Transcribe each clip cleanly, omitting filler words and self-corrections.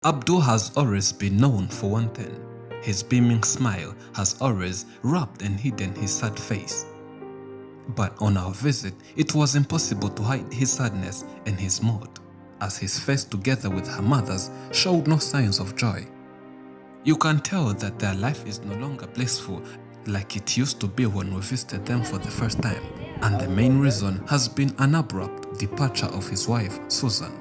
Abdul has always been known for one thing. His beaming smile has always wrapped and hidden his sad face. But on our visit, it was impossible to hide his sadness and his mood, as his face together with her mother's showed no signs of joy. You can tell that their life is no longer blissful like it used to be when we visited them for the first time, and the main reason has been an abrupt departure of his wife, Susan.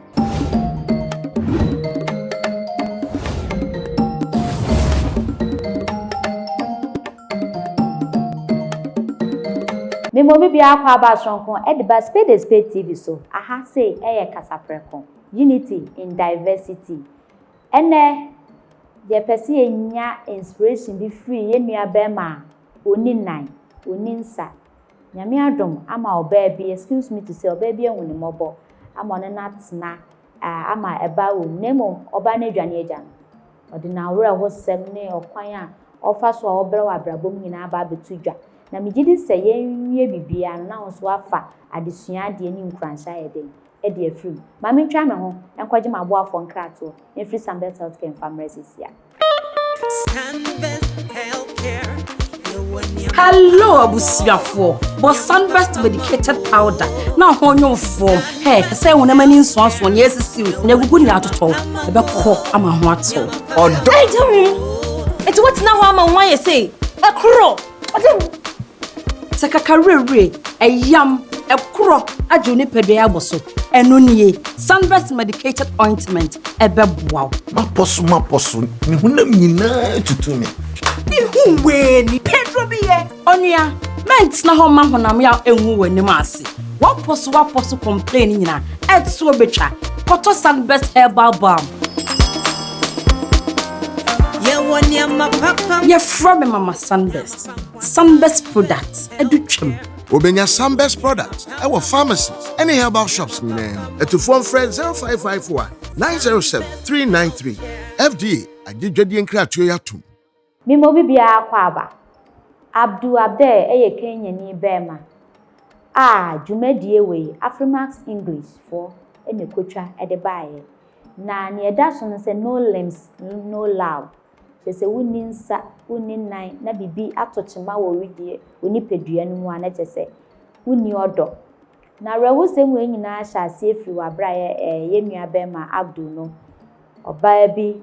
Me mo bi akwa ba sonkon e de ba Spade TV so aha say Kasapreko unity in diversity ene de pese enya inspiration bi free ye nua be ma oni nan oni nsa nyame adom ama oba bi excuse me to say oba bi ehuni mobo ama no natna ama eba wo nemo oba na adwane agya odi na wura ho sem ne okwan a ofa so obere wa brabom nyina ba betu dwa na migidi se yenwie bibia na wonso afa adesua de ni nkranhya yeden e de afrim ma mentwa me ho enkoje mabo afọ nkrato efri Sambet Healthcare Famresisia. Hello abusiafo bo Sunbest medicated powder na honyo form hey say wonamani nso ne esisi ne gugu ni atoto e be ko ama ho ato odo eti what na ho ama wan ye say e kro odo sekakarere eyam ekro ajo ni pedua aboso eno nie Sunbest medicated ointment ebeboa maposo ni hunam nyina tutumi ihu we ni pedro biye onua ment na ho ma honam ya enhu wani maase waposo complain nyina etso betwa koto Sunbest herbal balm ye from mama Sunbest products edutwem Obenya Sunbest products our pharmacies any herbal shops at phone friend 0551 907 393 FDA agidwadi nkratoya yatum Me mo bi akwa aba Abdul Kenya ni bema jumadie we Afrimax English for ene kotwa ede baaye na ne eda so no se no limbs no love se wuni nsa wuni nan na bibi atochema wo widie oni pedua no mu ana chese wuni odo na rewo sem we nyina ahya ase efri wa bra ye nua bema Abdul no oba bi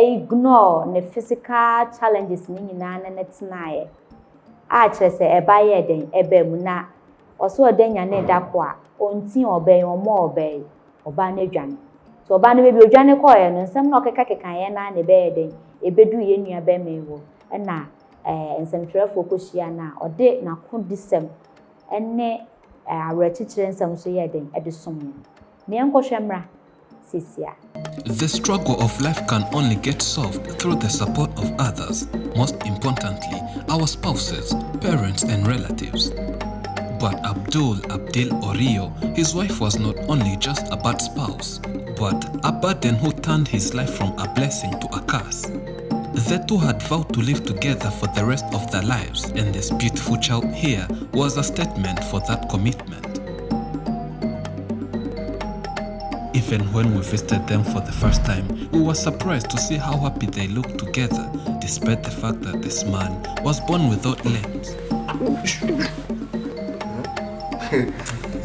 ignore the physical challenges ni nyina na netenaye chese eba ye den eba mu na oso odenya na edako a onti oba omo oba na adwane so oba na bebi odwane ko ye no nsem na okeka ye na ne be den ebedu ye nua be mewo na nsentwerefo koshia na ode na kodisem ene awrechichire nsem so ye den edesom me enkohwemra sisia. The struggle of life can only get solved through the support of others, most importantly, our spouses, parents and relatives. But Abdul Orio, his wife was not only just a bad spouse, but a burden who turned his life from a blessing to a curse. The two had vowed to live together for the rest of their lives, and this beautiful child here was a statement for that commitment. Even when we visited them for the first time, we were surprised to see how happy they looked together, despite the fact that this man was born without limbs.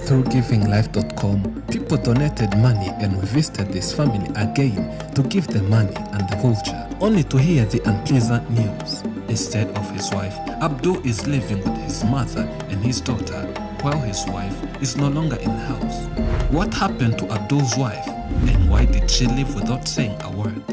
Through GivingLife.com, people donated money and we visited this family again to give the money and the voucher, only to hear the unpleasant news. Instead of his wife, Abdul is living with his mother and his daughter, while his wife is no longer in the house. What happened to Abdul's wife, and why did she leave without saying a word?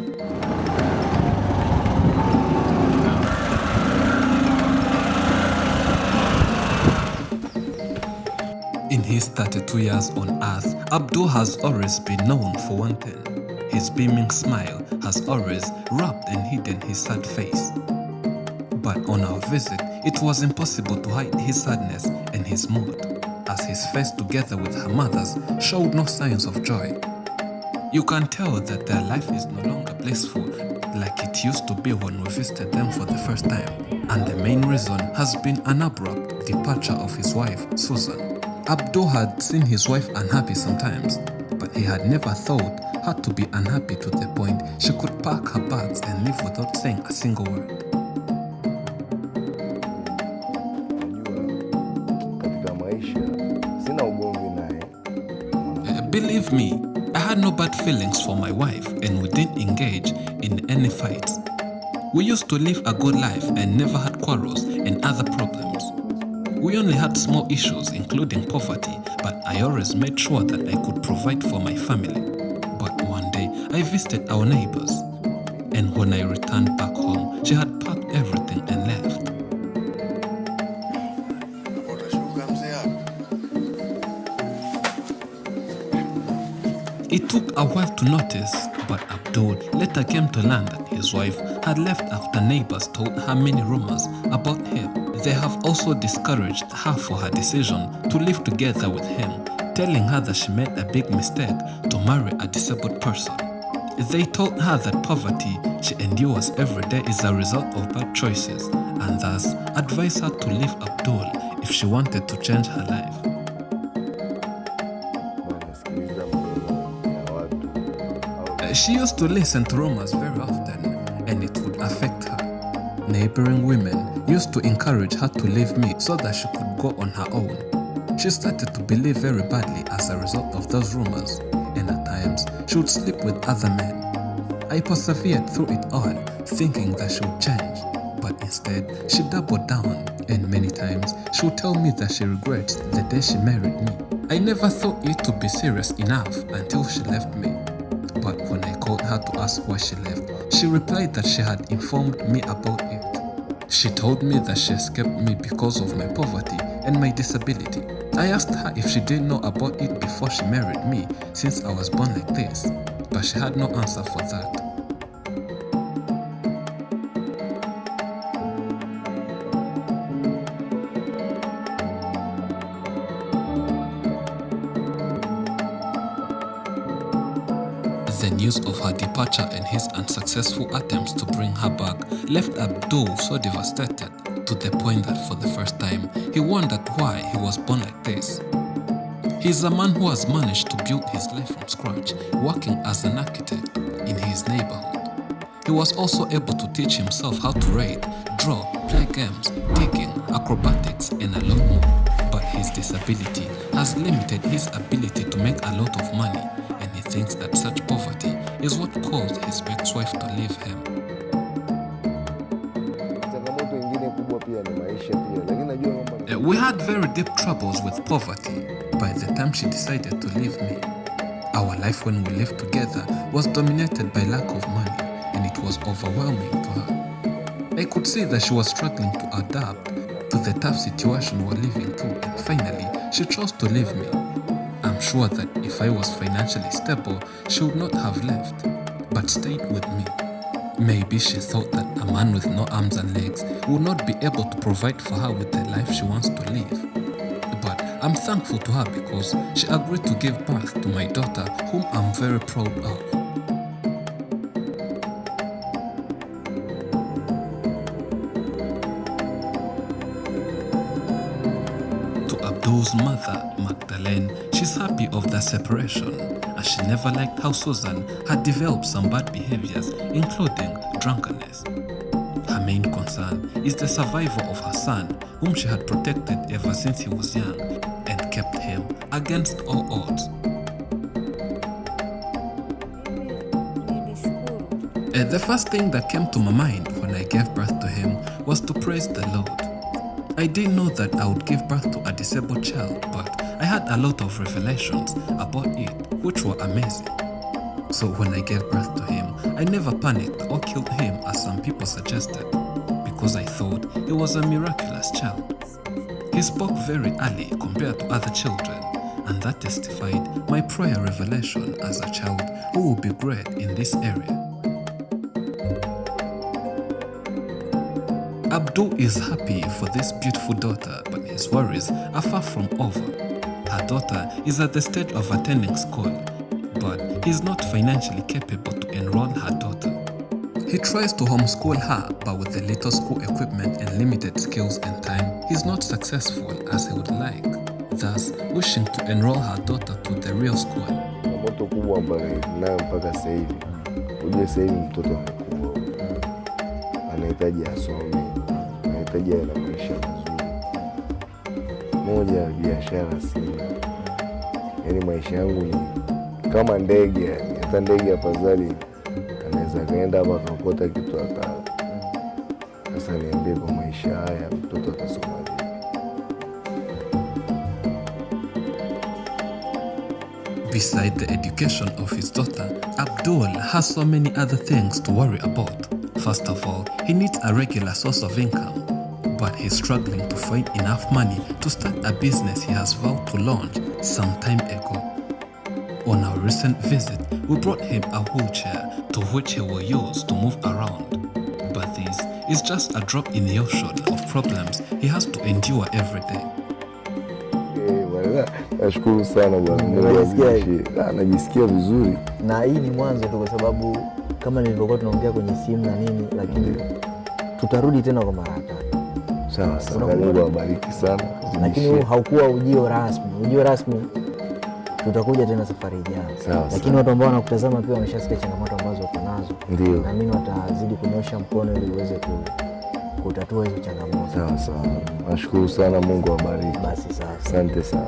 In his 32 years on earth, Abdul has always been known for one thing. His beaming smile has always wrapped and hidden his sad face. But on our visit, it was impossible to hide his sadness and his mood, as his face together with her mother's showed no signs of joy. You can tell that their life is no longer blissful like it used to be when we visited them for the first time, and the main reason has been an abrupt departure of his wife, Susan. Abdul had seen his wife unhappy sometimes, but he had never thought had to be unhappy to the point she could pack her bags and leave without saying a single word. Believe me, I had no bad feelings for my wife and we didn't engage in any fights. We used to live a good life and never had quarrels and other problems. We only had small issues including poverty, but I always made sure that I could provide for my family. But one day, I visited our neighbors, and when I returned back home, she had packed everything and left. It took a while to notice, but Abdul later came to learn that his wife had left after neighbors told her many rumors about him. They have also discouraged her for her decision to live together with him, telling her that she made a big mistake to marry a disabled person. They told her that poverty she endures every day is a result of bad choices, and thus advised her to leave Abdul if she wanted to change her life. She used to listen to rumors very often, and it would affect her. Neighboring women used to encourage her to leave me so that she could go on her own. She started to believe very badly as a result of those rumors, and at times she would sleep with other men. I persevered through it all, thinking that she would change, but instead she doubled down, and many times she would tell me that she regrets the day she married me. I never thought it to be serious enough until she left me. But when I called her to ask why she left, she replied that she had informed me about it. She told me that she escaped me because of my poverty and my disability. I asked her if she didn't know about it before she married me, since I was born like this, but she had no answer for that. The news of her departure and his unsuccessful attempts to bring her back left Abdul so devastated, to the point that for the first time, he wondered why he was born like this. He is a man who has managed to build his life from scratch, working as an architect in his neighborhood. He was also able to teach himself how to read, draw, play games, digging, acrobatics, and a lot more. But his disability has limited his ability to make a lot of money, and he thinks that such poverty is what caused his ex-wife to leave him. We had very deep troubles with poverty by the time she decided to leave me. Our life when we lived together was dominated by lack of money, and it was overwhelming to her. I could see that she was struggling to adapt to the tough situation we were living through, and finally, she chose to leave me. I'm sure that if I was financially stable, she would not have left, but stayed with me. Maybe she thought that a man with no arms and legs would not be able to provide for her with the life she wants to live. But I'm thankful to her because she agreed to give birth to my daughter, whom I'm very proud of. To Abdul's mother, Magdalene, she's happy of the separation, as she never liked how Susan had developed some bad behaviors, including drunkenness. Her main concern is the survival of her son, whom she had protected ever since he was young and kept him against all odds. The first thing that came to my mind when I gave birth to him was to praise the Lord. I didn't know that I would give birth to a disabled child, but I had a lot of revelations about it, which were amazing. So when I gave birth to him, I never panicked or killed him as some people suggested, because I thought he was a miraculous child. He spoke very early compared to other children, and that testified my prior revelation as a child who will be great in this area. Abdul is happy for this beautiful daughter, but his worries are far from over. Her daughter is at the stage of attending school, but he's not financially capable to enroll her daughter. He tries to homeschool her, but with the little school equipment and limited skills and time, he's not successful as he would like, thus wishing to enroll her daughter to the real school. changamoto kubwa ambayo nayo mpaka sasa hivi. Ujue sasa hivi mtoto amekua, anahitaji asome, anahitaji awe na maisha mazuri. Moja, biashara sina, yaani maisha yangu ni kama ndege, yani hata ndege afadhali anaweza kaenda hapa akakota kitu akala. Sasa niambie, kwa maisha haya mtoto atasoma vipi? Beside the education of his daughter, Abdul has so many other things to worry about. First of all, he needs a regular source of income, but he's struggling to find enough money to start a business he has vowed to launch some time ago. On our recent visit, we brought him a wheelchair to which he will use to move around. But this is just a drop in the ocean of problems he has to endure every day. Nashukuru sana bwana. Najisikia vizuri. Na hii ni mwanzo tu, kwa sababu kama nilivyokuwa tunaongea kwenye simu na nini, lakini tutarudi tena kwa mara tatu. Sawa sawa. Mungu awabariki sana. Lakini huu haukuwa ujio rasmi. Ujio rasmi tutakuja tena safari ijayo. Lakini watu ambao wanakutazama pia wameshasikia changamoto ambazo uko nazo. Ndio. Na mimi watazidi kunyosha mkono ili uweze kutatua hizo changamoto. Sawa sawa. Nashukuru sana, Mungu awabariki. Basi sawa. Asante sana.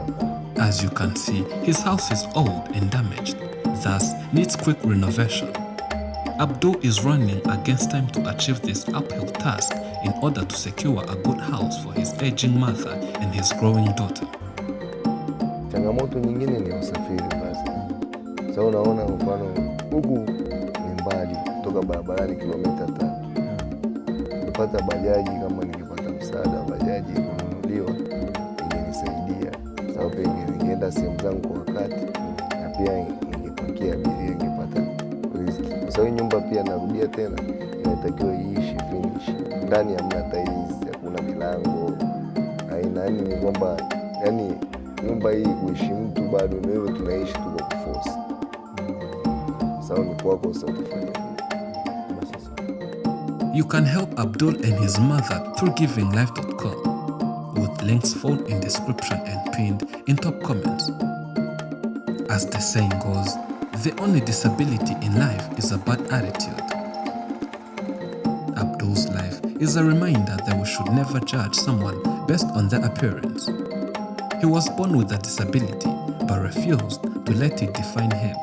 As you can see, his house is old and damaged, thus needs quick renovation. Abdul is running against time to achieve this uphill task in order to secure a good house for his aging mother and his growing daughter. Changamoto nyingine ni usafiri basi. Sasa unaona, mfano huku ni mbali kutoka barabarani kilomita 3. Kupata bajaji, kama ningepata msaada wa bajaji kununuliwa ingenisaidia, sababu ningeenda sehemu zangu kwa wakati, na pia ningepakia abiria, ningepata riziki. Kwa sababu nyumba pia narudia tena, inatakiwa iishi finish. Ndani hamna tiles, hakuna milango. Yaani ni kwamba yani nyumba hii kuishi mtu bado wewe tunaishi tu kwa kuforce. Sawa, ni kwako sasa utafanya. You can help Abdul and his mother through givinglife.com, with links found in description and pinned in top comments. As the saying goes, the only disability in life is a bad attitude. Abdul's life is a reminder that we should never judge someone based on their appearance. He was born with a disability but refused to let it define him.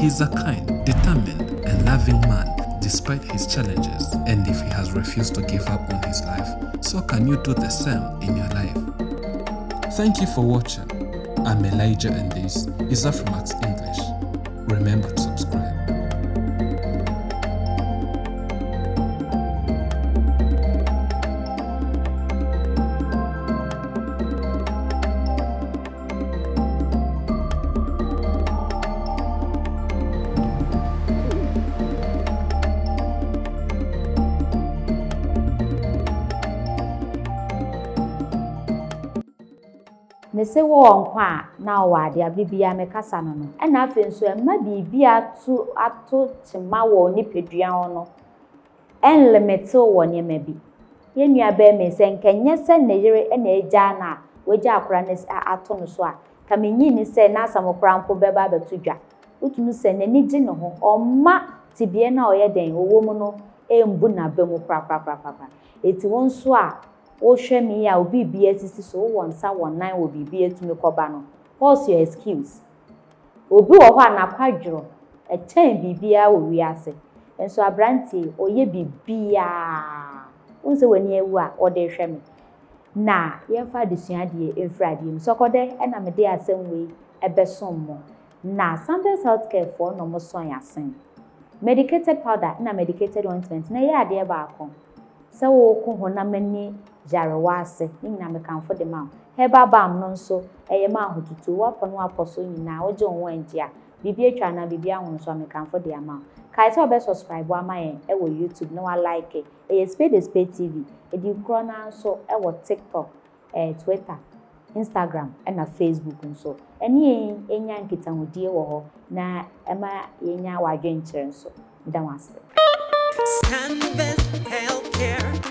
He's a kind, determined, and loving man despite his challenges. And if he has refused to give up on his life, so can you do the same in your life? Thank you for watching. I'm Elijah and this is Afrimax English. Remember to subscribe. Mese wo nkwa na wo ade abibia mekasa no na afi nso emma bibia ato tema wo nipadua ho no enlimit wo nyema bi yenua ba mese nkenye se na yire na eja na waja akora na ato no so a kamenyi ni se na asamokora mpo beba betudwa utunu se na ni gi no ho omma tibie na oyeden owo mu no embu na bemu pra eti won so a wo hwe me ya obi bia sisi so won sa won nan wo bibia tumi koba no. What's your excuse? Obi wo ho anakwadworo e chen bibia wo wiase enso abrantie oye bibia unse wani ewu a ode hwe me na ye fa desuade efrade mu sokode na me de asem we ebesom mo na Sanders Healthcare for no mo son yasen medicated powder na medicated ointment na ye ade ba akon se wo ko honamani jarewase nyina mekanfo de ma heba bam no nso eye ma ahotutu wapo no aposo nyina oje onwa ngia bibi atwa na bibi ahun so mekanfo de ama kai so be subscribe ama yen e wo YouTube no wa like e Spade TV e di kro na nso e wo TikTok Twitter Instagram na Facebook nso eni enya nkita hodie wo ho na ema yenya wadwenkyere nso ndawase. Healthcare.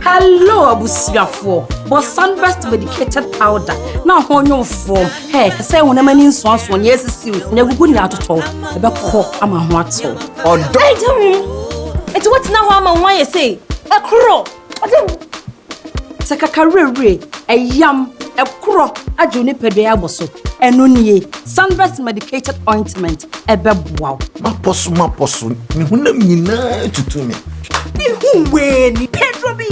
Hello, abusiafo. But sunburst medicated powder. Now on your form. Hey, say when a man in swans one yes is you. Never good out at all. About cock, I'm a what so. Or it's what now I'm why you say a crow. Take a career, a yam, a crow, a juniper bosso, and nunye, sunburst medicated ointment, a beb wow. My possum, to me. Who when Pedro be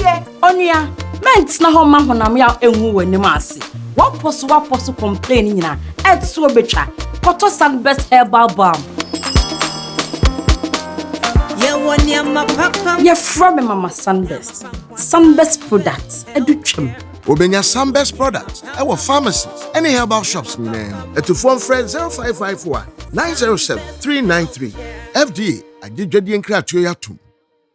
onia, meant na home man when I'm and who when the massy. What possu complaining na, add so betra, cotton sunburst herbal balm. You're from Mama Sunburst. Sunburst products, a duchum. Obenya Sunburst products, our pharmacies, any herbal shops in name. To phone friend 0551 907 393. FDA, I did Jedi and Kratio Yatum.